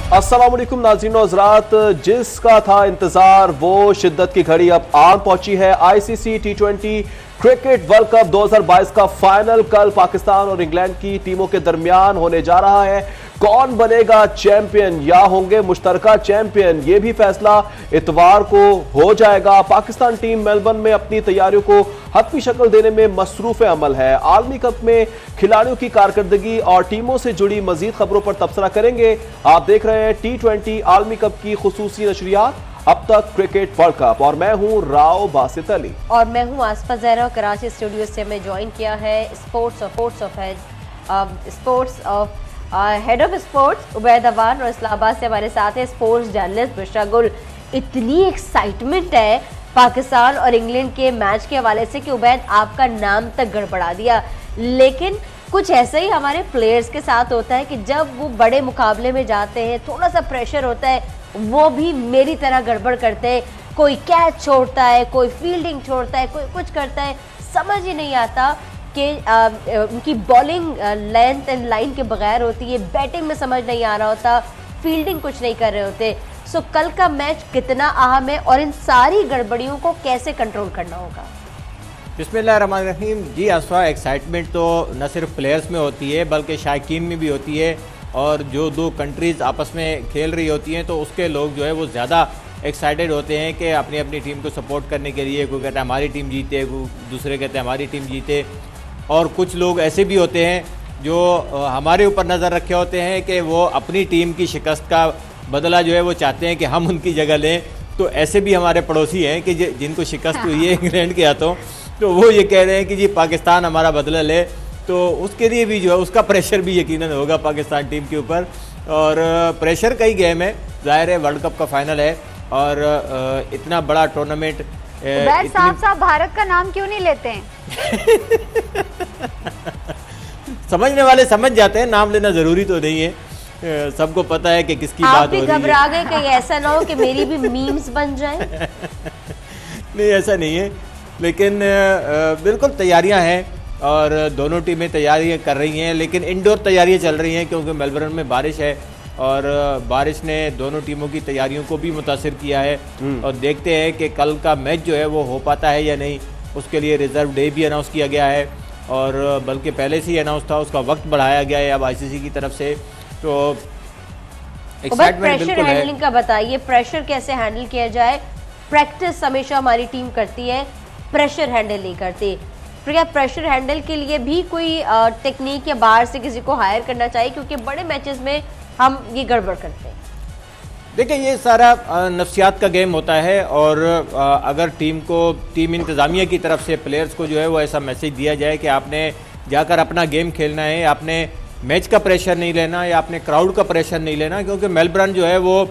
अस्सलाम वालेकुम नाज़रीन और हज़रात, जिसका था इंतजार वो शिद्दत की घड़ी अब आन पहुंची है। आईसीसी टी20 क्रिकेट वर्ल्ड कप 2022 का फाइनल कल पाकिस्तान और इंग्लैंड की टीमों के दरमियान होने जा रहा है। कौन बनेगा चैंपियन या होंगे मुश्तरका चैंपियन, यह भी फैसला इतवार को हो जाएगा। पाकिस्तान टीम मेलबर्न में अपनी तैयारियों को हतमी शक्ल देने में मसरूफ अमल है। आलमी कप में खिलाड़ियों की कारकर्दगी और टीमों से जुड़ी मजीद खबरों पर तबसरा करेंगे। आप देख रहे हैं टी20 आलमी कप की खुसूसी नशरियात अब तक क्रिकेट वर्ल्ड कप, और मैं हूं राव बासित अली और मैं हूं आसफा ज़हरा। कराची स्टूडियो से हमें ज्वाइन किया है head of sports Ubaid Awan, और इस्लामाबाद से हमारे साथ है स्पोर्ट्स जर्नलिस्ट बुशरा गुल। इतनी एक्साइटमेंट है पाकिस्तान और इंग्लैंड के मैच के हवाले से कि उबैद आपका नाम तक गड़बड़ा दिया, लेकिन कुछ ऐसे ही हमारे प्लेयर्स के साथ होता है कि जब वो बड़े मुकाबले में जाते हैं थोड़ा सा प्रेशर होता है, वो भी मेरी तरह गड़बड़ करते हैं। कोई कैच छोड़ता है, कोई फील्डिंग छोड़ता है, कोई कुछ करता है, समझ ही नहीं आता कि उनकी बॉलिंग लेंथ एंड लाइन के बगैर होती है, बैटिंग में समझ नहीं आ रहा होता, फील्डिंग कुछ नहीं कर रहे होते। सो कल का मैच कितना अहम है और इन सारी गड़बड़ियों को कैसे कंट्रोल करना होगा? बिस्मिल्लाहिर्रहमानिर्रहीम। जी आसफा, एक्साइटमेंट तो न सिर्फ प्लेयर्स में होती है बल्कि शायकीन में भी होती है, और जो दो कंट्रीज़ आपस में खेल रही होती हैं तो उसके लोग जो है वो ज़्यादा एक्साइटेड होते हैं कि अपनी अपनी टीम को सपोर्ट करने के लिए। कोई कहता है हमारी टीम जीते, दूसरे कहते हैं हमारी टीम जीते, और कुछ लोग ऐसे भी होते हैं जो हमारे ऊपर नज़र रखे होते हैं कि वो अपनी टीम की शिकस्त का बदला जो है वो चाहते हैं कि हम उनकी जगह लें। तो ऐसे भी हमारे पड़ोसी हैं कि जिनको शिकस्त हुई है इंग्लैंड के हाथों, तो वो ये कह रहे हैं कि जी पाकिस्तान हमारा बदला ले। तो उसके लिए भी जो है उसका प्रेशर भी यकीनन होगा पाकिस्तान टीम के ऊपर, और प्रेशर का ही गेम है। ज़ाहिर है वर्ल्ड कप का फाइनल है और इतना बड़ा टूर्नामेंट। साहब भारत का नाम क्यों नहीं लेते हैं? समझने वाले समझ जाते हैं, नाम लेना ज़रूरी तो नहीं है। सबको पता है कि किसकी बात हो रही है। आप भी घबरा गए कहीं ऐसा ना हो कि मेरी भी मीम्स बन जाए? नहीं, ऐसा नहीं है, लेकिन बिल्कुल तैयारियां हैं और दोनों टीमें तैयारियां कर रही हैं, लेकिन इंडोर तैयारियां चल रही हैं क्योंकि मेलबर्न में बारिश है और बारिश ने दोनों टीमों की तैयारियों को भी मुतासिर किया है। और देखते हैं कि कल का मैच जो है वो हो पाता है या नहीं। उसके लिए रिज़र्व डे भी अनाउंस किया गया है, और बल्कि पहले से ही अनाउंस था, उसका वक्त बढ़ाया गया है अब आईसीसी की तरफ से। तो एक्साइटमेंट बिल्कुल है। हैंडलिंग का बताइए, प्रेशर कैसे हैंडल किया जाए? प्रैक्टिस हमेशा हमारी टीम करती है, प्रेशर हैंडल नहीं करती। क्या प्रेशर हैंडल के लिए भी कोई टेक्निक या बाहर से किसी को हायर करना चाहिए, क्योंकि बड़े मैचेस में हम ये गड़बड़ करते हैं? देखिए, ये सारा नफ्सियात का गेम होता है, और अगर टीम इंतज़ामिया की तरफ से प्लेयर्स को जो है वो ऐसा मैसेज दिया जाए कि आपने जाकर अपना गेम खेलना है, आपने मैच का प्रेशर नहीं लेना या आपने क्राउड का प्रेशर नहीं लेना, क्योंकि मेलबर्न जो है वो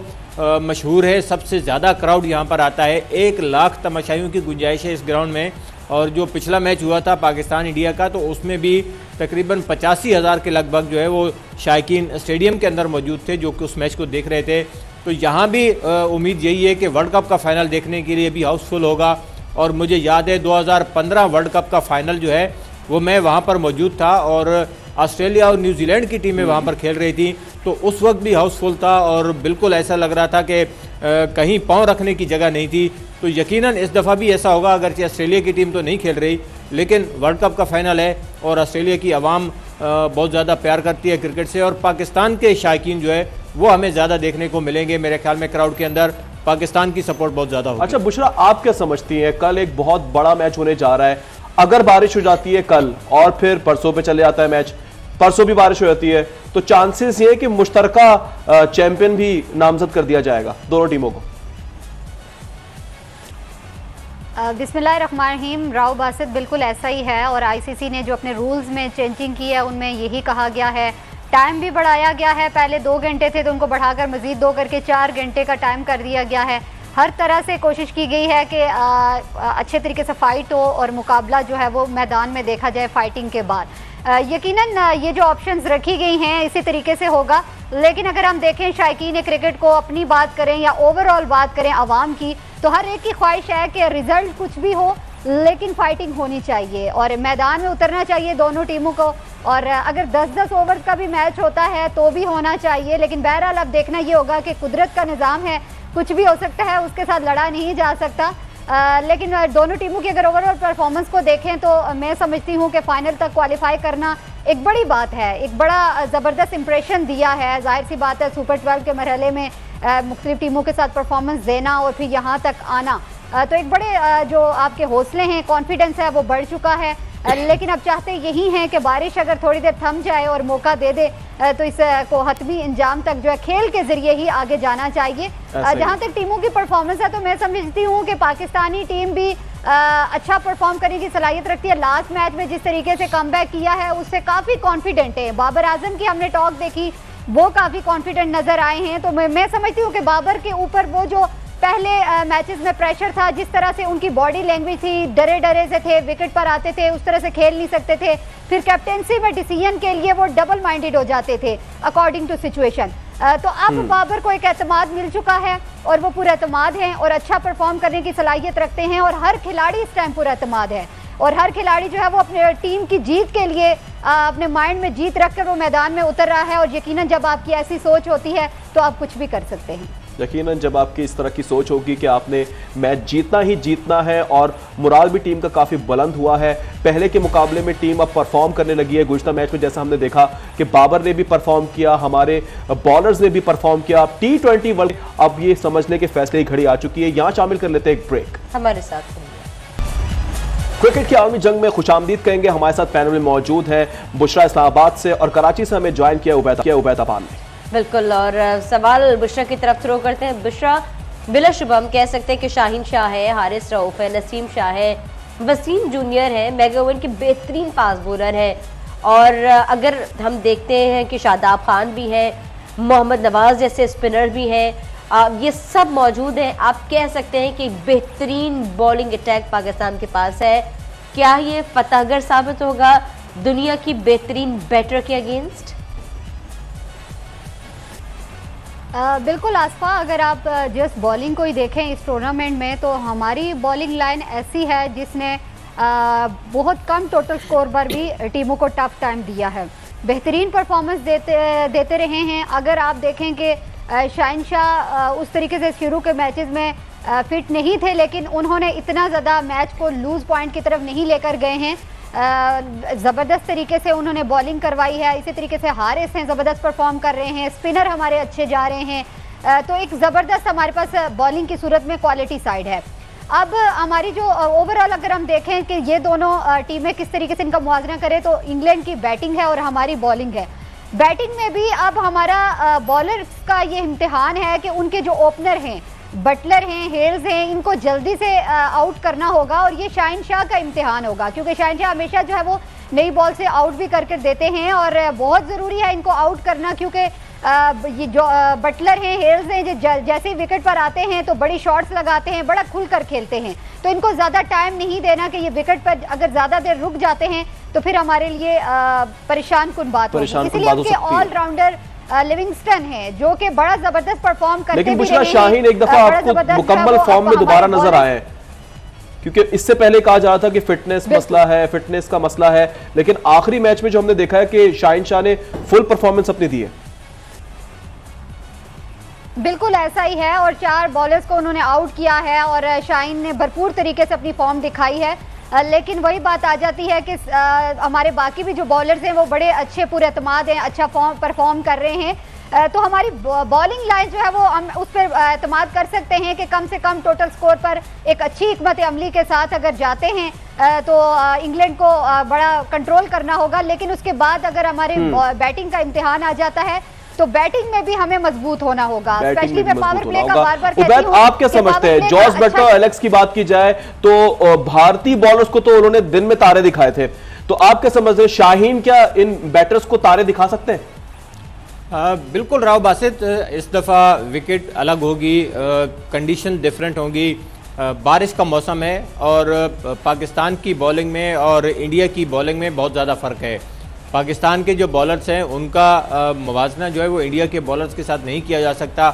मशहूर है, सबसे ज़्यादा क्राउड यहाँ पर आता है। 1 लाख तमाशाइयों की गुंजाइश है इस ग्राउंड में, और जो पिछला मैच हुआ था पाकिस्तान इंडिया का, तो उसमें भी तकरीबन 85,000 के लगभग जो है वो शायकीन स्टेडियम के अंदर मौजूद थे जो कि उस मैच को देख रहे थे। तो यहाँ भी उम्मीद यही है कि वर्ल्ड कप का फाइनल देखने के लिए भी हाउसफुल होगा। और मुझे याद है 2015 वर्ल्ड कप का फाइनल जो है वो मैं वहाँ पर मौजूद था, और ऑस्ट्रेलिया और न्यूजीलैंड की टीमें वहाँ पर खेल रही थी, तो उस वक्त भी हाउसफुल था और बिल्कुल ऐसा लग रहा था कि कहीं पाँव रखने की जगह नहीं थी। तो यकीनन इस दफ़ा भी ऐसा होगा, अगरचे ऑस्ट्रेलिया की टीम तो नहीं खेल रही, लेकिन वर्ल्ड कप का फाइनल है और ऑस्ट्रेलिया की आवाम बहुत ज़्यादा प्यार करती है क्रिकेट से, और पाकिस्तान के शायकीन जो है वो हमें ज़्यादा देखने को मिलेंगे। मेरे ख्याल में क्राउड के अंदर पाकिस्तान की सपोर्ट बहुत ज़्यादा होगी। अच्छा बुशरा, आप क्या समझती हैं, कल एक बहुत बड़ा मैच होने जा रहा है, अगर बारिश हो जाती है कल और फिर परसों पे चले जाता है मैच, परसों भी बारिश हो जाती है, तो चांसेस ये कि मुश्तरका चैंपियन भी नामजद कर दिया जाएगा दोनों टीमों को? बिस्मिल्लाहिर्रहमानिर्रहीम। राव बासित, बिल्कुल ऐसा ही है, और आईसीसी ने जो अपने रूल्स में चेंजिंग की है उनमें यही कहा गया है। टाइम भी बढ़ाया गया है, पहले 2 घंटे थे तो उनको बढ़ाकर मज़ीद 2 करके 4 घंटे का टाइम कर दिया गया है। हर तरह से कोशिश की गई है कि अच्छे तरीके से फ़ाइट हो और मुकाबला जो है वो मैदान में देखा जाए फाइटिंग के बाद। यकीनन ये जो ऑप्शंस रखी गई हैं इसी तरीके से होगा, लेकिन अगर हम देखें शायकीन क्रिकेट को अपनी बात करें या ओवरऑल बात करें आवाम की, तो हर एक की ख्वाहिश है कि रिजल्ट कुछ भी हो लेकिन फाइटिंग होनी चाहिए और मैदान में उतरना चाहिए दोनों टीमों को। और अगर 10-10 ओवर का भी मैच होता है तो भी होना चाहिए, लेकिन बहरहाल अब देखना ये होगा कि कुदरत का निज़ाम है, कुछ भी हो सकता है, उसके साथ लड़ा नहीं जा सकता। लेकिन दोनों टीमों की अगर ओवरऑल परफॉर्मेंस को देखें तो मैं समझती हूँ कि फाइनल तक क्वालिफाई करना एक बड़ी बात है, एक बड़ा ज़बरदस्त इंप्रेशन दिया है। जाहिर सी बात है सुपर 12 के मरहले में मुख्तलिफ टीमों के साथ परफॉर्मेंस देना और फिर यहाँ तक आना, तो एक बड़े जो आपके हौसले हैं, कॉन्फिडेंस है वो बढ़ चुका है। लेकिन अब चाहते यही हैं कि बारिश अगर थोड़ी देर थम जाए और मौका दे दे तो इसको हतमी अंजाम तक जो है खेल के जरिए ही आगे जाना चाहिए। जहां तक टीमों की परफॉर्मेंस है तो मैं समझती हूं कि पाकिस्तानी टीम भी अच्छा परफॉर्म करने की सलाहियत रखती है। लास्ट मैच में जिस तरीके से कमबैक किया है उससे काफ़ी कॉन्फिडेंट है। बाबर आजम की हमने टॉक देखी, वो काफ़ी कॉन्फिडेंट नज़र आए हैं। तो मैं समझती हूँ कि बाबर के ऊपर वो जो पहले मैचेस में प्रेशर था, जिस तरह से उनकी बॉडी लैंग्वेज थी, डरे डरे से थे, विकेट पर आते थे, उस तरह से खेल नहीं सकते थे, फिर कैप्टेंसी में डिसीजन के लिए वो डबल माइंडेड हो जाते थे अकॉर्डिंग टू सिचुएशन। तो अब बाबर को एक एतमाद मिल चुका है और वो पूरा एतमाद है और अच्छा परफॉर्म करने की सलाहियत रखते हैं और हर खिलाड़ी इस टाइम पूरा एतमाद है और हर खिलाड़ी जो है वो अपने टीम की जीत के लिए अपने माइंड में जीत रखकर वो मैदान में उतर रहा है। और यकीनन जब आपकी ऐसी सोच होती है तो आप कुछ भी कर सकते हैं। यकीनन जब आपकी इस तरह की सोच होगी कि आपने मैच जीतना ही जीतना है और मुराल भी टीम का काफ़ी बुलंद हुआ है, पहले के मुकाबले में टीम अब परफॉर्म करने लगी है। गुज़श्ता मैच में जैसा हमने देखा कि बाबर ने भी परफॉर्म किया, हमारे बॉलर्स ने भी परफॉर्म किया। T20 वर्ल्ड अब ये समझने के फैसले की घड़ी आ चुकी है। यहाँ शामिल कर लेते हैं एक ब्रेक। हमारे साथ क्रिकेट की आलमी जंग में खुशामदीद कहेंगे। हमारे साथ पैनल में मौजूद है बुशरा इस्लामाबाद से और कराची से हमें ज्वाइन किया उबैदाबाद ने। बिल्कुल, और सवाल बुशरा की तरफ थ्रो करते हैं। बुशरा, बिलाशुबा हम कह सकते हैं कि शाहीन शाह है, हारिस रऊफ है, नसीम शाह है, वसीम जूनियर है, मेगा ओवन के बेहतरीन फास्ट बॉलर है और अगर हम देखते हैं कि शादाब खान भी है, मोहम्मद नवाज जैसे स्पिनर भी है, ये सब मौजूद हैं। आप कह सकते हैं कि बेहतरीन बॉलिंग अटैक पाकिस्तान के पास है। क्या ये फतहगर साबित होगा दुनिया की बेहतरीन बैटर के अगेंस्ट? बिल्कुल आसफा, अगर आप जस्ट बॉलिंग को ही देखें इस टूर्नामेंट में तो हमारी बॉलिंग लाइन ऐसी है जिसने बहुत कम टोटल स्कोर पर भी टीमों को टफ टाइम दिया है, बेहतरीन परफॉर्मेंस देते रहे हैं। अगर आप देखें कि शाहीन शाह उस तरीके से शुरू के मैचेस में फिट नहीं थे, लेकिन उन्होंने इतना ज़्यादा मैच को लूज पॉइंट की तरफ नहीं लेकर गए हैं। ज़बरदस्त तरीके से उन्होंने बॉलिंग करवाई है। इसी तरीके से हारिस हैं, ज़बरदस्त परफॉर्म कर रहे हैं, स्पिनर हमारे अच्छे जा रहे हैं। तो एक ज़बरदस्त हमारे पास बॉलिंग की सूरत में क्वालिटी साइड है। अब हमारी जो ओवरऑल अगर हम देखें कि ये दोनों टीमें किस तरीके से इनका मुआवजा करें तो इंग्लैंड की बैटिंग है और हमारी बॉलिंग है। बैटिंग में भी अब हमारा बॉलर्स का ये इम्तिहान है कि उनके जो ओपनर हैं, बटलर हैं, हेल्स हैं, इनको जल्दी से आउट करना होगा और ये शाहीन शाह का इम्तिहान होगा, क्योंकि शाहीन शाह हमेशा जो है वो नई बॉल से आउट भी करके देते हैं और बहुत ज़रूरी है इनको आउट करना, क्योंकि ये जो बटलर हैं, हेल्स हैं, जो जैसे ही विकेट पर आते हैं तो बड़ी शॉट्स लगाते हैं, बड़ा खुलकर खेलते हैं। तो इनको ज़्यादा टाइम नहीं देना कि ये विकेट पर अगर ज़्यादा देर रुक जाते हैं तो फिर हमारे लिए परेशान कुन बात होगी। इसलिए उनके ऑलराउंडर लिविंगस्टन है जो कि बड़ा जबरदस्त परफॉर्म करते लेकिन बुशरा शाहीन एक दफा आपको मुकम्मल फॉर्म में दोबारा नजर आए हैं, क्योंकि इससे पहले कहा जा रहा था कि फिटनेस मसला है, फिटनेस का मसला है, लेकिन आखिरी मैच में जो हमने देखा है कि शाहीन शाह ने फुल परफॉर्मेंस अपनी दी है। बिल्कुल ऐसा ही है और 4 बॉलर्स को उन्होंने आउट किया है और शाहीन ने भरपूर तरीके से अपनी फॉर्म दिखाई है। लेकिन वही बात आ जाती है कि हमारे बाकी भी जो बॉलर्स हैं वो बड़े अच्छे पूरे एतमाद हैं, अच्छा परफॉर्म कर रहे हैं। तो हमारी बॉलिंग लाइन जो है वो हम उस पर एतमाद कर सकते हैं कि कम से कम टोटल स्कोर पर एक अच्छी हिकमत अमली के साथ अगर जाते हैं तो इंग्लैंड को बड़ा कंट्रोल करना होगा। लेकिन उसके बाद अगर हमारे बैटिंग का इम्तिहान आ जाता है तो बैटिंग में भी हमें मजबूत होना होगा, स्पेशली मैं पावर प्ले का बार-बार कहती हूं। आप क्या समझते हैं, जॉस बटलर और एलेक्स की बात की जाए तो भारतीय बॉलर्स को तो उन्होंने दिन में तारे दिखाए थे, तो आप क्या समझते हैं शाहीन क्या इन बैटर्स को तारे दिखा सकते हैं? बिल्कुल राव बासित, इस दफ़ा विकेट अलग होगी, कंडीशन डिफरेंट होगी, बारिश का मौसम है और पाकिस्तान की बॉलिंग में और इंडिया की बॉलिंग में बहुत ज़्यादा फ़र्क है। पाकिस्तान के जो बॉलर्स हैं उनका मुवाजना जो है वो इंडिया के बॉलर्स के साथ नहीं किया जा सकता।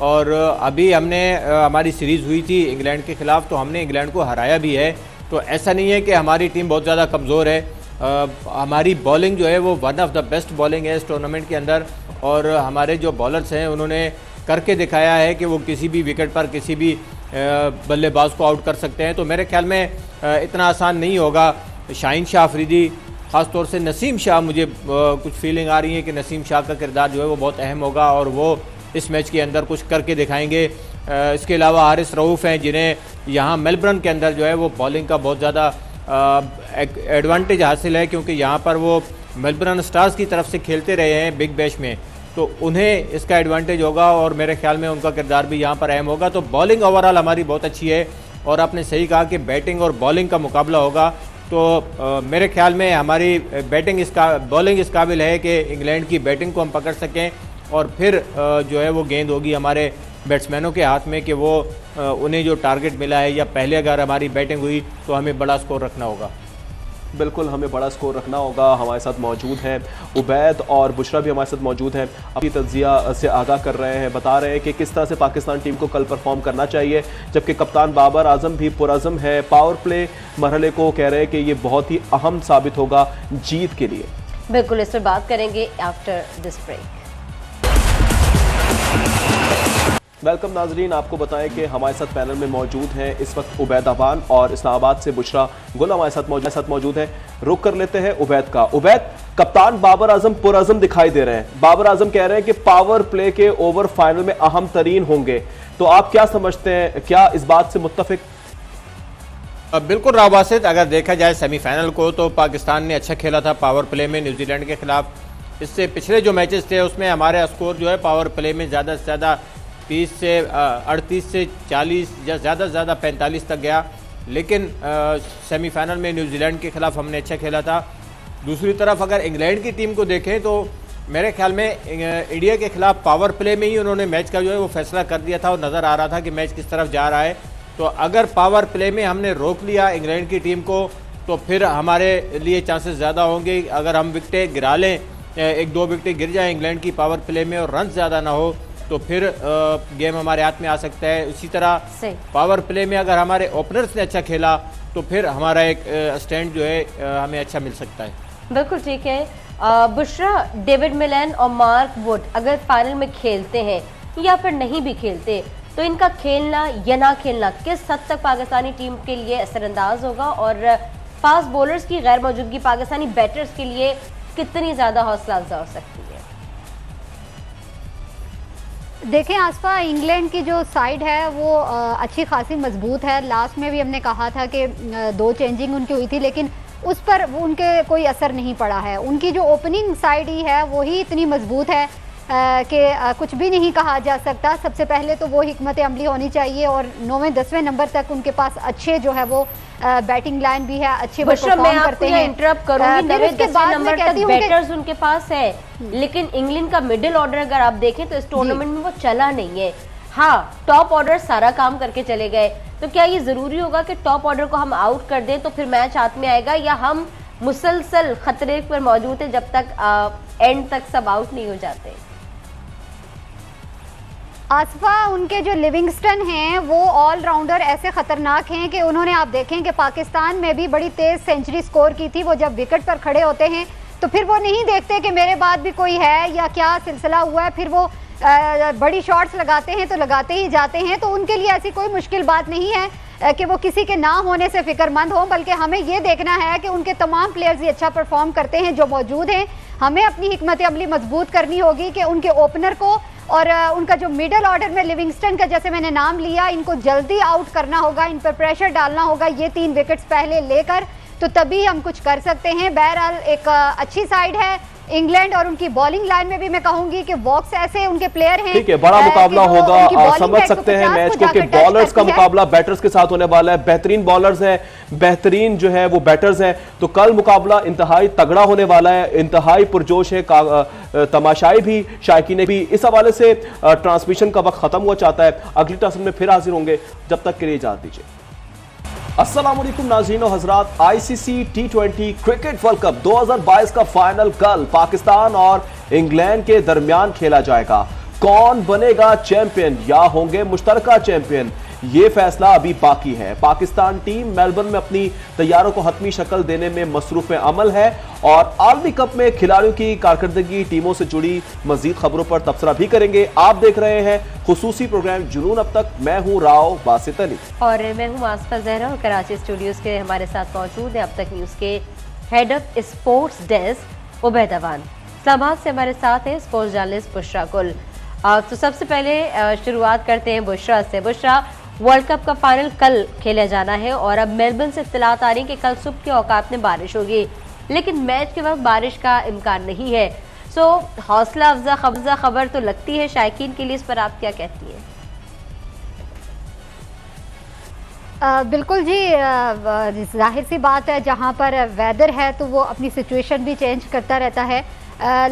और अभी हमने हमारी सीरीज़ हुई थी इंग्लैंड के ख़िलाफ़, तो हमने इंग्लैंड को हराया भी है। तो ऐसा नहीं है कि हमारी टीम बहुत ज़्यादा कमज़ोर है। हमारी बॉलिंग जो है वो one of the best bowling है इस टूर्नामेंट के अंदर, और हमारे जो बॉलर्स हैं उन्होंने करके दिखाया है कि वो किसी भी विकेट पर किसी भी बल्लेबाज को आउट कर सकते हैं। तो मेरे ख्याल में इतना आसान नहीं होगा। शाहीन शाह अफरीदी, ख़ास तौर से नसीम शाह, मुझे कुछ फीलिंग आ रही है कि नसीम शाह का किरदार जो है वो बहुत अहम होगा और वो इस मैच के अंदर कुछ करके दिखाएंगे। इसके अलावा हारिस रऊफ़ हैं जिन्हें यहाँ मेलबर्न के अंदर जो है वो बॉलिंग का बहुत ज़्यादा एडवांटेज हासिल है, क्योंकि यहाँ पर वो मेलबर्न स्टार्स की तरफ से खेलते रहे हैं बिग बैश में, तो उन्हें इसका एडवांटेज होगा और मेरे ख्याल में उनका किरदार भी यहाँ पर अहम होगा। तो बॉलिंग ओवरऑल हमारी बहुत अच्छी है और आपने सही कहा कि बैटिंग और बॉलिंग का मुकाबला होगा। तो मेरे ख्याल में हमारी बॉलिंग इस काबिल है कि इंग्लैंड की बैटिंग को हम पकड़ सकें और फिर जो है वो गेंद होगी हमारे बैट्समैनों के हाथ में कि वो उन्हें जो टारगेट मिला है या पहले अगर हमारी बैटिंग हुई तो हमें बड़ा स्कोर रखना होगा। बिल्कुल, हमें बड़ा स्कोर रखना होगा। हमारे साथ मौजूद हैं उबैद और बुशरा भी हमारे साथ मौजूद हैं, अपनी तज्जिया से आगाह कर रहे हैं, बता रहे हैं कि किस तरह से पाकिस्तान टीम को कल परफॉर्म करना चाहिए, जबकि कप्तान बाबर आजम भी पुरअज़म है। पावर प्ले मरहले को कह रहे हैं कि ये बहुत ही अहम साबित होगा जीत के लिए। बिल्कुल, इस पर बात करेंगे आफ्टर दिस ब्रेक। वेलकम नाजरीन, आपको बताएं कि हमारे साथ पैनल में मौजूद हैं इस वक्त उबैद अवान और इस्लामाबाद से बुशरा गुल हमारे साथ मौजूद हैं। रुक कर लेते हैं उबैद का। उबैद, कप्तान बाबर आजम पुरअज़म दिखाई दे रहे हैं। बाबर आजम कह रहे हैं कि पावर प्ले के ओवर फाइनल में अहम तरीन होंगे, तो आप क्या समझते हैं, क्या इस बात से मुत्तफिक? बिल्कुल राव बासित, अगर देखा जाए सेमीफाइनल को तो पाकिस्तान ने अच्छा खेला था पावर प्ले में न्यूजीलैंड के खिलाफ। इससे पिछले जो मैचेस थे उसमें हमारे स्कोर जो है पावर प्ले में ज़्यादा से ज़्यादा 30 से 38 से 40 या ज़्यादा से ज़्यादा 45 तक गया, लेकिन सेमीफाइनल में न्यूजीलैंड के खिलाफ हमने अच्छा खेला था। दूसरी तरफ अगर इंग्लैंड की टीम को देखें तो मेरे ख्याल में इंडिया के खिलाफ पावर प्ले में ही उन्होंने मैच का जो है वो फैसला कर दिया था और नज़र आ रहा था कि मैच किस तरफ जा रहा है। तो अगर पावर प्ले में हमने रोक लिया इंग्लैंड की टीम को तो फिर हमारे लिए चांसेस ज़्यादा होंगे। अगर हम विकटें गिरा लें, 1-2 विकटें गिर जाएँ इंग्लैंड की पावर प्ले में और रन ज़्यादा ना हो तो फिर गेम हमारे हाथ में आ सकता है। उसी तरह पावर प्ले में अगर हमारे ओपनर्स ने अच्छा खेला तो फिर हमारा एक स्टैंड जो है हमें अच्छा मिल सकता है। बिल्कुल ठीक है। बुशरा, डेविड मिलन और मार्क वुड अगर फाइनल में खेलते हैं या फिर नहीं भी खेलते तो इनका खेलना या ना खेलना किस हद तक पाकिस्तानी टीम के लिए असरअंदाज होगा और फास्ट बॉलर्स की गैर मौजूदगी पाकिस्तानी बैटर्स के लिए कितनी ज़्यादा हौसला अफजा हो सकती है? देखें आसफा, इंग्लैंड की जो साइड है वो अच्छी खासी मजबूत है। लास्ट में भी हमने कहा था कि 2 चेंजिंग उनकी हुई थी लेकिन उस पर उनके कोई असर नहीं पड़ा है। उनकी जो ओपनिंग साइड ही है वही इतनी मजबूत है कि कुछ भी नहीं कहा जा सकता। सबसे पहले तो वो हिकमत अमली होनी चाहिए और 9वें-10वें नंबर तक उनके पास अच्छे जो है वो बैटिंग लाइन भी है, अच्छे परफॉर्म करते हैं। इंटरप्ट करूंगी, 9वें-10वें नंबर तक बैटर्स उनके पास है, लेकिन इंग्लैंड का मिडिल ऑर्डर अगर आप देखें तो इस टूर्नामेंट में वो चला नहीं है। हाँ, टॉप ऑर्डर सारा काम करके चले गए, तो क्या ये जरूरी होगा कि टॉप ऑर्डर को हम आउट कर दें तो फिर मैच हाथ में आएगा, या हम मुसलसल खतरे पर मौजूद है जब तक एंड तक सब आउट नहीं हो जाते? आसफा, उनके जो लिविंगस्टन हैं वो ऑलराउंडर ऐसे खतरनाक हैं कि उन्होंने, आप देखें कि पाकिस्तान में भी बड़ी तेज सेंचुरी स्कोर की थी। वो जब विकेट पर खड़े होते हैं तो फिर वो नहीं देखते कि मेरे बाद भी कोई है या क्या सिलसिला हुआ है, फिर वो बड़ी शॉट्स लगाते हैं तो लगाते ही जाते हैं। तो उनके लिए ऐसी कोई मुश्किल बात नहीं है कि वो किसी के ना होने से फिक्रमंद हो, बल्कि हमें ये देखना है कि उनके तमाम प्लेयर्स ही अच्छा परफॉर्म करते हैं जो मौजूद हैं। हमें अपनी हिकमत अमली मजबूत करनी होगी कि उनके ओपनर को और उनका जो मिडल ऑर्डर में लिविंगस्टन का जैसे मैंने नाम लिया, इनको जल्दी आउट करना होगा, इन पर प्रेशर डालना होगा ये 3 विकेट्स पहले लेकर, तो तभी हम कुछ कर सकते हैं। बहरहाल एक अच्छी साइड है इंग्लैंड और उनकी बॉलिंग लाइन में भी मैं कहूंगी कि वॉक्स ऐसे उनके प्लेयर हैं। ठीक है, बड़ा मुकाबला होगा, समझ सकते हैं मैच को कि बॉलर्स का मुकाबला बैटर्स के साथ होने वाला है। बेहतरीन बॉलर्स हैं, बेहतरीन जो है वो बैटर्स हैं, तो कल मुकाबला इंतहाई तगड़ा होने वाला है, इंतहाई पुरजोश है। तमाशाई भी, शायकीन भी इस हवाले से ट्रांसमिशन का वक्त खत्म हुआ चाहता है। अगली टॉस में फिर हाजिर होंगे, जब तक के लिए इजाजत दीजिए। अस्सलाम वालेकुम नाज़रीन और हज़रात, ICC T20 cricket world cup 2022 का फाइनल कल पाकिस्तान और इंग्लैंड के दरमियान खेला जाएगा। कौन बनेगा चैंपियन या होंगे मुश्तरका चैंपियन, ये फैसला अभी बाकी है। पाकिस्तान टीम मेलबर्न में अपनी तैयारों को हतमी शक्ल देने में मसरूफ अमल है और आलमी कप में खिलाड़ियों की कारकर्दगी, टीमों से जुड़ी मजीद खबरों पर तबसरा भी करेंगे। आप देख रहे हैं खुसूसी प्रोग्राम जुनून अब तक। मैं हूं राव बासित अली और मैं हूं आसफा जहरा और कराची स्टूडियोज के हमारे साथ मौजूद है अब तक न्यूज के head of sports desk Ubaid Awan. Islamabad से हमारे साथ है स्पोर्ट्स जर्नलिस्ट बुशरा गुल। तो सबसे पहले शुरुआत करते हैं बुशरा से। बुशरा, वर्ल्ड कप का फाइनल कल खेला जाना है और अब मेलबर्न से इत्तलात आ रही है कि कल सुबह के औकात में बारिश होगी, लेकिन मैच के वक्त बारिश का इम्कान नहीं है। सो हौसला अफजा खबर तो लगती है शायकीन के लिए, इस पर आप क्या कहती हैं? बिल्कुल जी, जाहिर सी बात है जहाँ पर वेदर है तो वो अपनी सिचुएशन भी चेंज करता रहता है।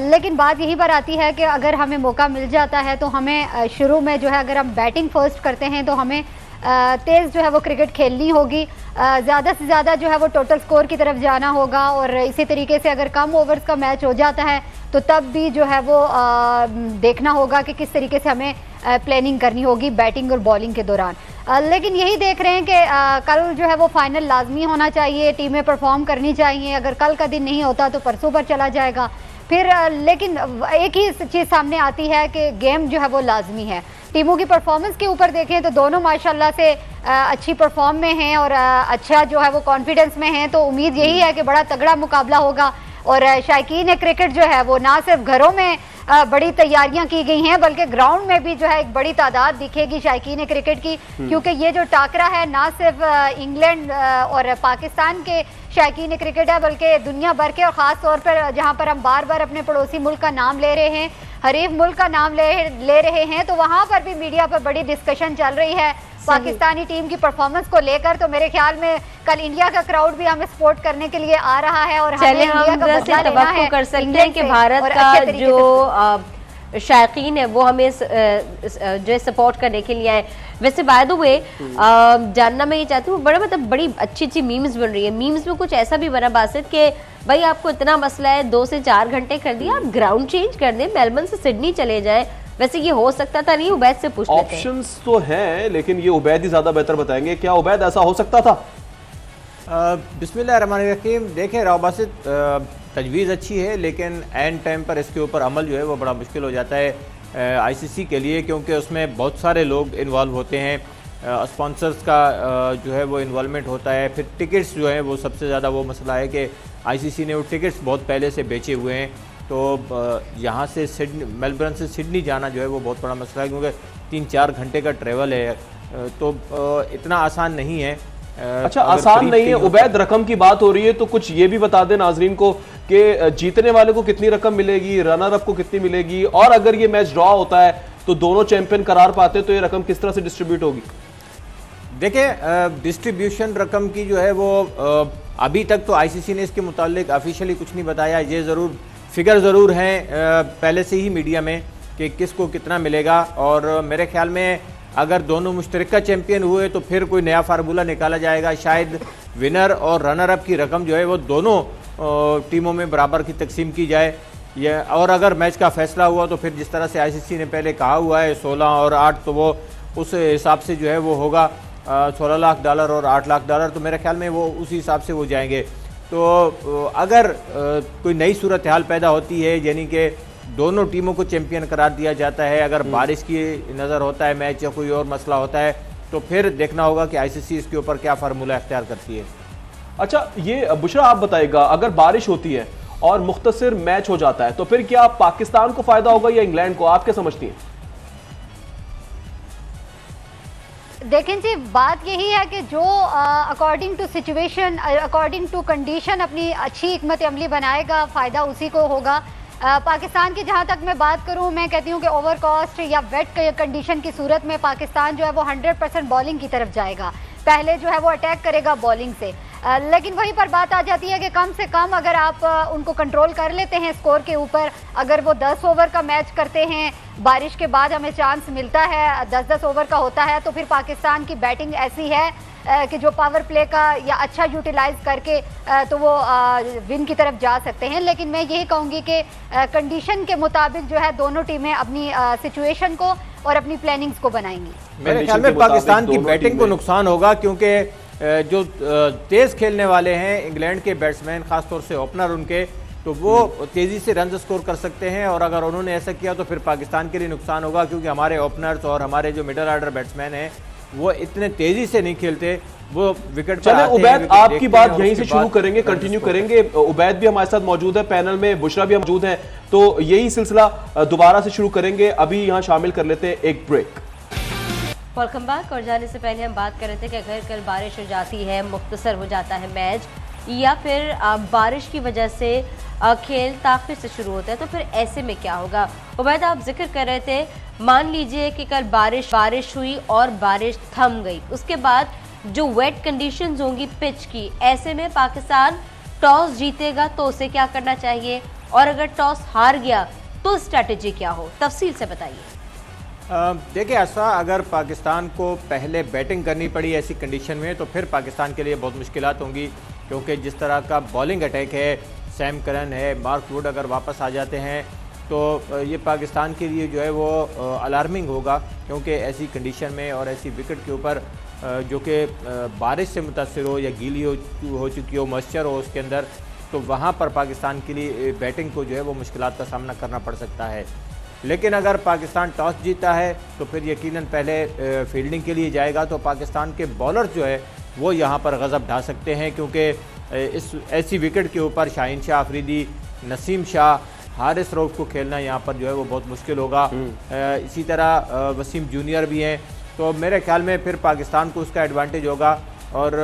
लेकिन बात यही पर आती है कि अगर हमें मौका मिल जाता है तो हमें शुरू में जो है, अगर हम बैटिंग फर्स्ट करते हैं तो हमें तेज़ जो है वो क्रिकेट खेलनी होगी, ज़्यादा से ज़्यादा जो है वो टोटल स्कोर की तरफ जाना होगा। और इसी तरीके से अगर कम ओवर्स का मैच हो जाता है तो तब भी जो है वो देखना होगा कि किस तरीके से हमें प्लानिंग करनी होगी बैटिंग और बॉलिंग के दौरान। लेकिन यही देख रहे हैं कि कल जो है वो फाइनल लाजमी होना चाहिए, टीमें परफॉर्म करनी चाहिए। अगर कल का दिन नहीं होता तो परसों पर चला जाएगा फिर। लेकिन एक ही चीज़ सामने आती है कि गेम जो है वो लाजमी है। टीमों की परफॉर्मेंस के ऊपर देखें तो दोनों माशाल्लाह से अच्छी परफॉर्म में हैं और अच्छा जो है वो कॉन्फिडेंस में हैं। तो उम्मीद यही है कि बड़ा तगड़ा मुकाबला होगा और शायकीन क्रिकेट जो है वो ना सिर्फ घरों में बड़ी तैयारियां की गई हैं बल्कि ग्राउंड में भी जो है एक बड़ी तादाद दिखेगी शायकीन क्रिकेट की, क्योंकि ये जो टाकरा है ना सिर्फ इंग्लैंड और पाकिस्तान के शायकीन क्रिकेट है बल्कि दुनिया भर के, और ख़ास तौर पर जहां पर हम बार बार अपने पड़ोसी मुल्क का नाम ले रहे हैं, हरीफ मुल्क का नाम ले रहे हैं, तो वहां पर भी मीडिया पर बड़ी डिस्कशन चल रही है पाकिस्तानी टीम की परफॉर्मेंस को लेकर। तो मेरे ख्याल में कल इंडिया का क्राउड भी हमें सपोर्ट करने के लिए आ रहा है और चले हम तवक्को कर सकते हैं कि भारत का जो शायकीन है वो हमें जो सपोर्ट करने के लिए आए। वैसे बाय द वे जानना मैं ये चाहती हूँ, बड़ी अच्छी मीम्स बन रही है। मीम्स में कुछ ऐसा भी बना बासित कि भाई आपको इतना मसला है 2 से 4 घंटे कर दिया, आप ग्राउंड चेंज कर दें, मेलबर्न से सिडनी चले जाएं। वैसे ये हो सकता था नहीं? उबैद से पूछ लेते हैं। ऑप्शंस तो हैं लेकिन ये उबैद ही ज्यादा बेहतर बताएंगे। क्या उबैद ऐसा हो सकता था? बिस्मिल्लाहिर्रहमानिर्रहीम। देखें राव बासित, तजवीज़ अच्छी है लेकिन एंड टाइम पर इसके ऊपर अमल जो है वो बड़ा मुश्किल हो जाता है आईसीसी के लिए, क्योंकि उसमें बहुत सारे लोग इन्वॉल्व होते हैं। स्पॉन्सर्स का जो है वो इन्वॉल्वमेंट होता है, फिर टिकट्स जो है वो सबसे ज़्यादा वो मसला है कि आईसीसी ने वो टिकट्स बहुत पहले से बेचे हुए हैं। तो यहाँ से मेलबर्न से सिडनी जाना जो है वो बहुत बड़ा मसला है, क्योंकि 3-4 घंटे का ट्रैवल है, तो इतना आसान नहीं है। अच्छा, आसान नहीं है उबैद। रकम की बात हो रही है तो कुछ ये भी बता दें नाजरीन को कि जीतने वाले को कितनी रकम मिलेगी, रनर अप को कितनी मिलेगी, और अगर ये मैच ड्रॉ होता है तो दोनों चैंपियन करार पाते तो ये रकम किस तरह से डिस्ट्रीब्यूट होगी? देखिए, डिस्ट्रीब्यूशन रकम की जो है वो अभी तक तो आईसीसी ने इसके मुतालिक ऑफिशियली कुछ नहीं बताया। ये ज़रूर फिगर ज़रूर हैं पहले से ही मीडिया में कि किसको कितना मिलेगा, और मेरे ख्याल में अगर दोनों मुश्तरका चैंपियन हुए तो फिर कोई नया फार्मूला निकाला जाएगा। शायद विनर और रनर अप की रकम जो है वो दोनों टीमों में बराबर की तकसीम की जाए। और अगर मैच का फैसला हुआ तो फिर जिस तरह से आईसीसी ने पहले कहा हुआ है 16 और 8, तो वो उस हिसाब से जो है वो होगा $16 लाख और $8 लाख। तो मेरे ख्याल में वो उसी हिसाब से वो जाएंगे। तो अगर कोई नई सूरत हाल पैदा होती है, यानी कि दोनों टीमों को चैंपियन करार दिया जाता है, अगर बारिश की नज़र होता है मैच या कोई और मसला होता है, तो फिर देखना होगा कि आईसीसी इसके ऊपर क्या फार्मूला अख्तियार करती है। अच्छा, ये बुशरा आप बताइएगा, अगर बारिश होती है और मुख्तसर मैच हो जाता है तो फिर क्या पाकिस्तान को फायदा होगा या इंग्लैंड को? आप क्या समझती हैं? देखें जी, बात यही है कि जो according to situation, according to condition अपनी अच्छी हिकमत अमली बनाएगा, फ़ायदा उसी को होगा। पाकिस्तान की जहां तक मैं बात करूं, मैं कहती हूं कि ओवर कॉस्ट या वेट कंडीशन की सूरत में पाकिस्तान जो है वो 100% बॉलिंग की तरफ जाएगा, पहले जो है वो अटैक करेगा बॉलिंग से। लेकिन वहीं पर बात आ जाती है कि कम से कम अगर आप उनको कंट्रोल कर लेते हैं स्कोर के ऊपर, अगर वो 10 ओवर का मैच करते हैं, बारिश के बाद हमें चांस मिलता है 10-10 ओवर का होता है, तो फिर पाकिस्तान की बैटिंग ऐसी है कि जो पावर प्ले का या अच्छा यूटिलाइज करके तो वो विन की तरफ जा सकते हैं। लेकिन मैं यही कहूँगी कि कंडीशन के मुताबिक जो है दोनों टीमें अपनी सिचुएशन को और अपनी प्लानिंग्स को बनाएंगी। मेरे ख्याल में पाकिस्तान की बैटिंग को नुकसान होगा, क्योंकि जो तेज खेलने वाले हैं इंग्लैंड के बैट्समैन, खासतौर से ओपनर उनके, तो वो तेजी से रन स्कोर कर सकते हैं, और अगर उन्होंने ऐसा किया तो फिर पाकिस्तान के लिए नुकसान होगा, क्योंकि हमारे ओपनर्स और हमारे जो मिडल ऑर्डर बैट्समैन हैं वो इतने तेजी से नहीं खेलते, वो विकेट। चले उबैद, आपकी बात यहीं से शुरू करेंगे, कंटिन्यू करेंगे। उबैद भी हमारे साथ मौजूद है पैनल में, बुशरा भी मौजूद है, तो यही सिलसिला दोबारा से शुरू करेंगे। अभी यहाँ शामिल कर लेते हैं एक ब्रेक। Welcome back. और जाने से पहले हम बात कर रहे थे कि अगर कल बारिश हो जाती है, मुख्तसर हो जाता है मैच, या फिर बारिश की वजह से खेल ताख़िर से शुरू होता है, तो फिर ऐसे में क्या होगा? उबैद, आप जिक्र कर रहे थे, मान लीजिए कि कल बारिश हुई और बारिश थम गई, उसके बाद जो वेट कंडीशंस होंगी पिच की, ऐसे में पाकिस्तान टॉस जीतेगा तो उसे क्या करना चाहिए, और अगर टॉस हार गया तो स्ट्रैटेजी क्या हो? तफसील से बताइए। देखिए ऐसा, अगर पाकिस्तान को पहले बैटिंग करनी पड़ी ऐसी कंडीशन में, तो फिर पाकिस्तान के लिए बहुत मुश्किलात होंगी, क्योंकि जिस तरह का बॉलिंग अटैक है, सैम करन है, मार्क वुड अगर वापस आ जाते हैं तो ये पाकिस्तान के लिए जो है वो अलार्मिंग होगा, क्योंकि ऐसी कंडीशन में और ऐसी विकेट के ऊपर जो कि बारिश से मुतासर हो या गीली हो चुकी हो, मॉइस्चर हो उसके अंदर, तो वहाँ पर पाकिस्तान के लिए बैटिंग को जो है वो मुश्किलात का सामना करना पड़ सकता है। लेकिन अगर पाकिस्तान टॉस जीता है तो फिर यकीनन पहले फील्डिंग के लिए जाएगा, तो पाकिस्तान के बॉलर जो है वो यहाँ पर गज़ब ढा सकते हैं, क्योंकि इस ऐसी विकेट के ऊपर शाहीन शाह अफरीदी, नसीम शाह, हारिस रऊफ को खेलना यहाँ पर जो है वो बहुत मुश्किल होगा। इसी तरह वसीम जूनियर भी हैं, तो मेरे ख्याल में फिर पाकिस्तान को उसका एडवांटेज होगा। और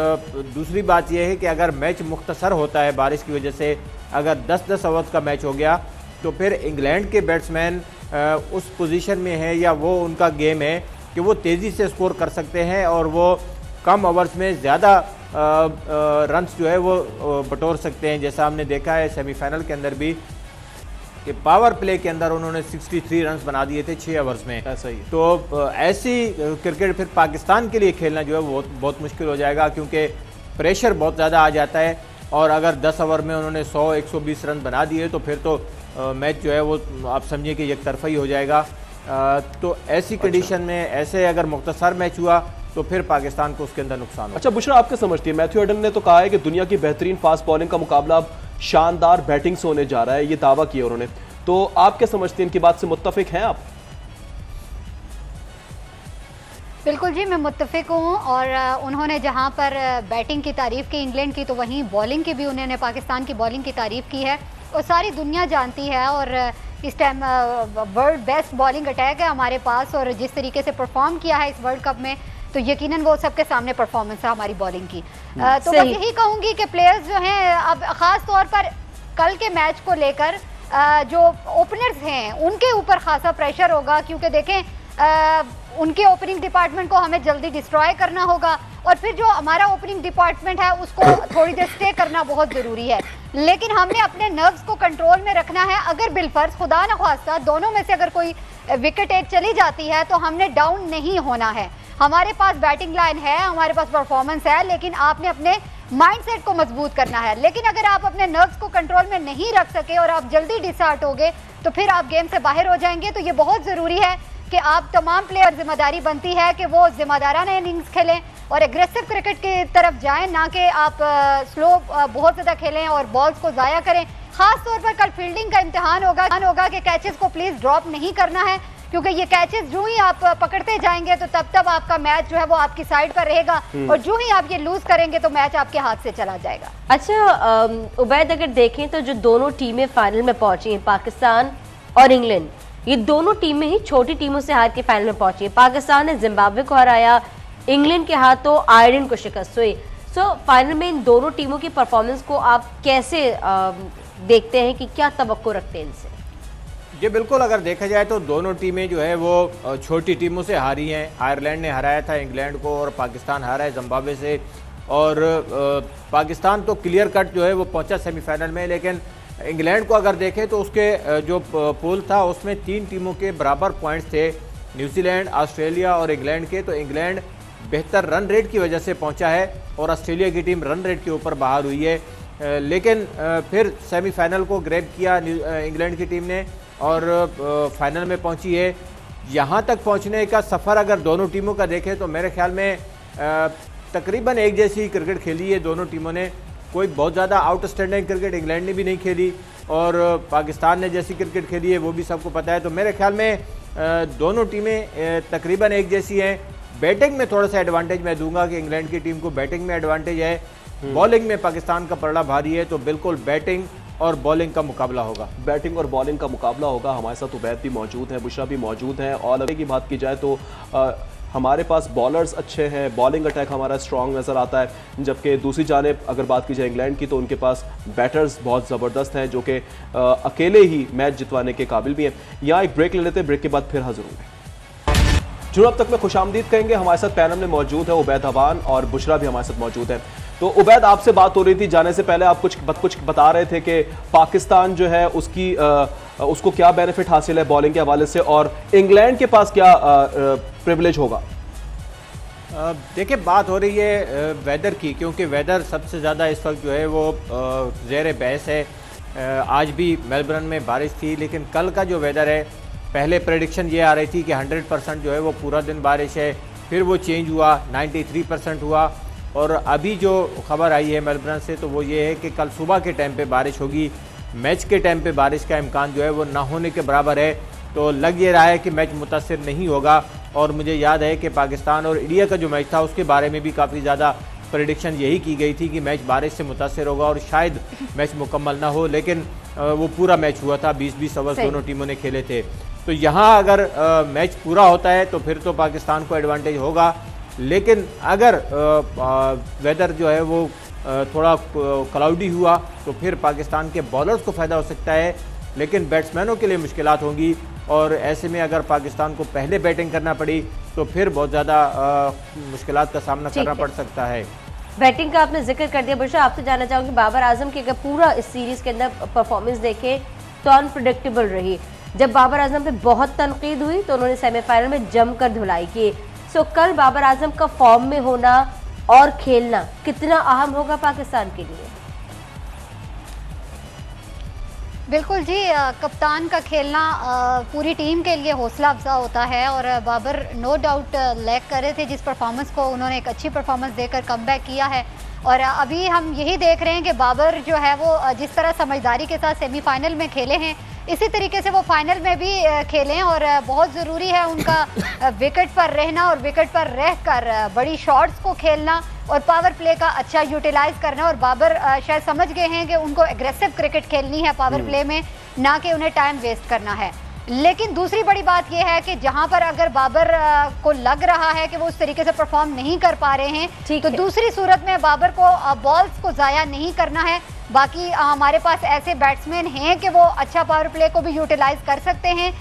दूसरी बात यह है कि अगर मैच मुख्तसर होता है बारिश की वजह से, अगर 10-10 ओवर का मैच हो गया, तो फिर इंग्लैंड के बैट्समैन उस पोजीशन में है, या वो उनका गेम है कि वो तेज़ी से स्कोर कर सकते हैं और वो कम ओवर्स में ज़्यादा रन्स जो है वो बटोर सकते हैं। जैसा हमने देखा है सेमीफाइनल के अंदर भी कि पावर प्ले के अंदर उन्होंने 63 रन्स बना दिए थे 6 ओवर्स में। ऐसा ही तो ऐसी क्रिकेट फिर पाकिस्तान के लिए खेलना जो है वो बहुत मुश्किल हो जाएगा, क्योंकि प्रेशर बहुत ज़्यादा आ जाता है, और अगर 10 ओवर में उन्होंने 100-120 रन बना दिए तो फिर तो मैच जो है वो आप समझिए कि एक तरफा ही हो जाएगा। तो ऐसी कंडीशन में ऐसे अगर मुख्तसर मैच हुआ तो फिर पाकिस्तान को उसके अंदर नुकसान होगा। अच्छा बुशरा, आपके समझती है, मैथ्यू हेडन ने तो कहा है कि दुनिया की बेहतरीन फास्ट बॉलिंग का मुकाबला अब शानदार बैटिंग से होने जा रहा है, ये दावा किया उन्होंने, तो आप क्या समझते हैं, इनकी बात से मुत्तफिक हैं आप? बिल्कुल जी, मैं मुत्तफिक हूँ। और उन्होंने जहाँ पर बैटिंग की तारीफ़ की इंग्लैंड की, तो वहीं बॉलिंग की भी उन्होंने पाकिस्तान की बॉलिंग की तारीफ़ की है, और सारी दुनिया जानती है। और इस time world best bowling attack है हमारे पास, और जिस तरीके से परफॉर्म किया है इस वर्ल्ड कप में, तो यकीनन वो सबके सामने परफॉर्मेंस है हमारी बॉलिंग की। तो मैं यही कहूँगी कि प्लेयर्स जो हैं, अब ख़ास तौर पर कल के मैच को लेकर जो ओपनर्स हैं उनके ऊपर खासा प्रेशर होगा, क्योंकि देखें उनके ओपनिंग डिपार्टमेंट को हमें जल्दी डिस्ट्रॉय करना होगा, और फिर जो हमारा ओपनिंग डिपार्टमेंट है उसको थोड़ी देर स्टे करना बहुत ज़रूरी है। लेकिन हमने अपने नर्व्स को कंट्रोल में रखना है। अगर बिलफर्ज खुदा न ख्वास्ता दोनों में से अगर कोई विकेट एक चली जाती है तो हमने डाउन नहीं होना है। हमारे पास बैटिंग लाइन है, हमारे पास परफॉर्मेंस है, लेकिन आपने अपने माइंडसेट को मजबूत करना है। लेकिन अगर आप अपने नर्व्स को कंट्रोल में नहीं रख सके और आप जल्दी डिसहार्ट हो गए तो फिर आप गेम से बाहर हो जाएंगे। तो ये बहुत ज़रूरी है कि आप तमाम प्लेयर, जिम्मेदारी बनती है कि वो जिम्मेदाराना इनिंग्स खेलें और एग्रेसिव क्रिकेट की तरफ जाएं, ना कि आप स्लो बहुत ज़्यादा खेलें और बॉल्स को ज़ाया करें। खास तौर पर कल फील्डिंग का इम्तिहान होगा कि कैचेस को प्लीज़ ड्रॉप नहीं करना है, क्योंकि ये कैचेस जो ही आप पकड़ते जाएंगे तो तब आपका मैच जो है वो आपकी साइड पर रहेगा, और जो ही आप ये लूज करेंगे तो मैच आपके हाथ से चला जाएगा। अच्छा उबैद, अगर देखें तो जो दोनों टीमें फाइनल में पहुंची हैं, पाकिस्तान और इंग्लैंड, ये दोनों टीमें ही छोटी टीमों से हार के फाइनल में पहुंची है। पाकिस्तान ने जिम्बाब्वे को हराया, इंग्लैंड के हाथों आयरलैंड को शिकस्त हुई। सो फाइनल में इन दोनों टीमों की परफॉर्मेंस को आप कैसे देखते हैं, कि क्या तवक्को रखते हैं इनसे? ये बिल्कुल, अगर देखा जाए तो दोनों टीमें जो है वो छोटी टीमों से हारी हैं। आयरलैंड ने हराया था इंग्लैंड को, और पाकिस्तान हारा है जिम्बाब्वे से। और पाकिस्तान तो क्लियर कट जो है वो पहुंचा सेमीफाइनल में, लेकिन इंग्लैंड को अगर देखें तो उसके जो पूल था उसमें 3 टीमों के बराबर पॉइंट्स थे, न्यूजीलैंड, ऑस्ट्रेलिया और इंग्लैंड के। तो इंग्लैंड बेहतर रन रेट की वजह से पहुंचा है, और ऑस्ट्रेलिया की टीम रन रेट के ऊपर बाहर हुई है। लेकिन फिर सेमीफाइनल को ग्रैब किया इंग्लैंड की टीम ने, और फाइनल में पहुंची है। यहाँ तक पहुँचने का सफ़र अगर दोनों टीमों का देखें तो मेरे ख्याल में तकरीबन एक जैसी क्रिकेट खेली है दोनों टीमों ने। कोई बहुत ज़्यादा आउटस्टैंडिंग क्रिकेट इंग्लैंड ने भी नहीं खेली और पाकिस्तान ने जैसी क्रिकेट खेली है वो भी सबको पता है। तो मेरे ख्याल में दोनों टीमें तकरीबन एक जैसी हैं। बैटिंग में थोड़ा सा एडवांटेज मैं दूंगा कि इंग्लैंड की टीम को बैटिंग में एडवांटेज है। बॉलिंग में पाकिस्तान का पलड़ा भारी है, तो बिल्कुल बैटिंग और बॉलिंग का मुकाबला होगा। बैटिंग और बॉलिंग का मुकाबला होगा। हमारे साथ उबैद भी मौजूद हैं, बुशरा भी मौजूद हैं। और अभी की बात की जाए तो हमारे पास बॉलर्स अच्छे हैं, बॉलिंग अटैक हमारा स्ट्रांग नज़र आता है, जबकि दूसरी जानिब अगर बात की जाए इंग्लैंड की तो उनके पास बैटर्स बहुत ज़बरदस्त हैं जो कि अकेले ही मैच जितवाने के काबिल भी हैं। यहाँ एक ब्रेक ले लेते हैं, ब्रेक के बाद फिर हाजिर होंगे। जुनूब तक में खुशामदीद कहेंगे। हमारे साथ पैनल में मौजूद है उबैद हवान और बुशरा भी हमारे साथ मौजूद है। तो उबैद, आपसे बात हो रही थी जाने से पहले, आप कुछ बता रहे थे कि पाकिस्तान जो है उसको क्या बेनिफिट हासिल है बॉलिंग के हवाले से और इंग्लैंड के पास क्या प्रिविलेज होगा। देखिए, बात हो रही है वेदर की, क्योंकि वेदर सबसे ज़्यादा इस वक्त जो है वो ज़ेर बहस है। आज भी मेलबर्न में बारिश थी, लेकिन कल का जो वेदर है, पहले प्रेडिक्शन ये आ रही थी कि 100% जो है वो पूरा दिन बारिश है, फिर वो चेंज हुआ, 93% हुआ। और अभी जो खबर आई है मेलबर्न से तो वो ये है कि कल सुबह के टाइम पे बारिश होगी। मैच के टाइम पे बारिश का इम्कान जो है वो ना होने के बराबर है। तो लग ये रहा है कि मैच मुतासिर नहीं होगा। और मुझे याद है कि पाकिस्तान और इंडिया का जो मैच था उसके बारे में भी काफ़ी ज़्यादा प्रेडिक्शन यही की गई थी कि मैच बारिश से मुतासिर होगा और शायद मैच मुकम्मल ना हो, लेकिन वो पूरा मैच हुआ था, 20-20 ओवर्स दोनों टीमों ने खेले थे। तो यहाँ अगर मैच पूरा होता है तो फिर तो पाकिस्तान को एडवांटेज होगा, लेकिन अगर वेदर जो है वो थोड़ा क्लाउडी हुआ तो फिर पाकिस्तान के बॉलर्स को फ़ायदा हो सकता है, लेकिन बैट्समैनों के लिए मुश्किलात होंगी। और ऐसे में अगर पाकिस्तान को पहले बैटिंग करना पड़ी तो फिर बहुत ज़्यादा मुश्किलात का सामना करना पड़ सकता है। बैटिंग का आपने जिक्र कर दिया। बुशरा, आपसे जानना चाहूँगी, बाबर आजम की अगर पूरा इस सीरीज़ के अंदर परफॉर्मेंस देखें तो अनप्रेडिक्टेबल रही। जब बाबर आजम पे बहुत तनकीद हुई तो उन्होंने सेमीफाइनल में जमकर धुलाई की। सो कल बाबर आजम का फॉर्म में होना और खेलना कितना अहम होगा पाकिस्तान के लिए? बिल्कुल जी, कप्तान का खेलना पूरी टीम के लिए हौसला अफजा होता है। और बाबर नो डाउट लैक कर रहे थे, जिस परफॉर्मेंस को उन्होंने एक अच्छी परफॉर्मेंस देकर कमबैक किया है। और अभी हम यही देख रहे हैं कि बाबर जो है वो जिस तरह समझदारी के साथ सेमीफाइनल में खेले हैं, इसी तरीके से वो फाइनल में भी खेलें। और बहुत ज़रूरी है उनका विकेट पर रहना और विकेट पर रहकर बड़ी शॉट्स को खेलना और पावर प्ले का अच्छा यूटिलाइज करना। और बाबर शायद समझ गए हैं कि उनको एग्रेसिव क्रिकेट खेलनी है पावर प्ले में, ना कि उन्हें टाइम वेस्ट करना है। लेकिन दूसरी बड़ी बात यह है कि जहां पर अगर बाबर को लग रहा है कि वो उस तरीके से परफॉर्म नहीं कर पा रहे हैं, तो दूसरी सूरत में बाबर को बॉल्स को ज़ाया नहीं करना है। बाकी हमारे पास ऐसे बैट्समैन हैं कि वो अच्छा पावर प्ले को भी यूटिलाइज कर सकते हैं।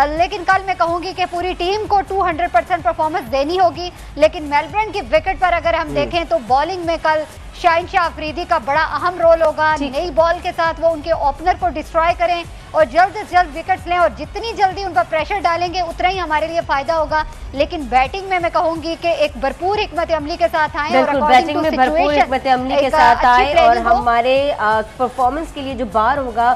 लेकिन कल मैं कहूंगी कि पूरी टीम को 200% परफॉर्मेंस देनी होगी। लेकिन मेलबर्न की विकेट पर अगर हम देखें तो बॉलिंग में कल शाहीन शाह अफरीदी का बड़ा अहम रोल होगा। नई बॉल के साथ वो उनके ओपनर को डिस्ट्रॉय करें और जल्द से जल्द विकेट्स लें, और जितनी जल्दी उन पर प्रेशर डालेंगे उतना ही हमारे लिए फायदा होगा। लेकिन बैटिंग में मैं कहूंगी कि एक भरपूर हिकमत अमली के साथ आए और बैटिंग में भरपूर हिकमत अमली के साथ आए और हमारे परफॉर्मेंस के लिए जो बार होगा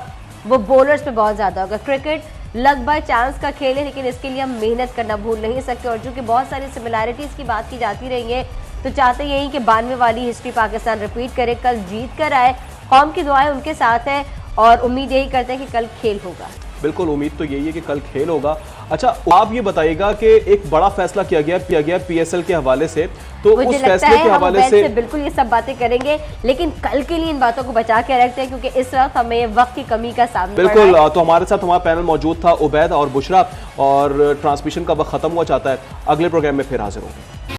वो बॉलर्स पे बहुत ज्यादा होगा। क्रिकेट लक बाय चांस का खेल है, लेकिन इसके लिए हम मेहनत करना भूल नहीं सकते। और चूंकि बहुत सारी सिमिलैरिटीज की बात की जाती रही है, तो चाहते यही कि 92 वाली हिस्ट्री पाकिस्तान रिपीट करे, कल जीत कर आए। कौम की दुआएं उनके साथ है और उम्मीद यही करते हैं कि कल खेल होगा। बिल्कुल, उम्मीद तो यही है कि कल खेल होगा। अच्छा, आप ये बताइएगा कि एक बड़ा फैसला किया गया PSL के हवाले से, तो उस फैसले के हवाले से बिल्कुल ये सब बातें करेंगे, लेकिन कल के लिए इन बातों को बचा के रखते हैं क्योंकि इस वक्त हमें वक्त की कमी का सामना बिल्कुल। तो हमारे साथ हमारा पैनल मौजूद था उबैद और बुशरा, और ट्रांसमिशन का वक्त खत्म हुआ चाहता है। अगले प्रोग्राम में फिर हाजिर होंगे।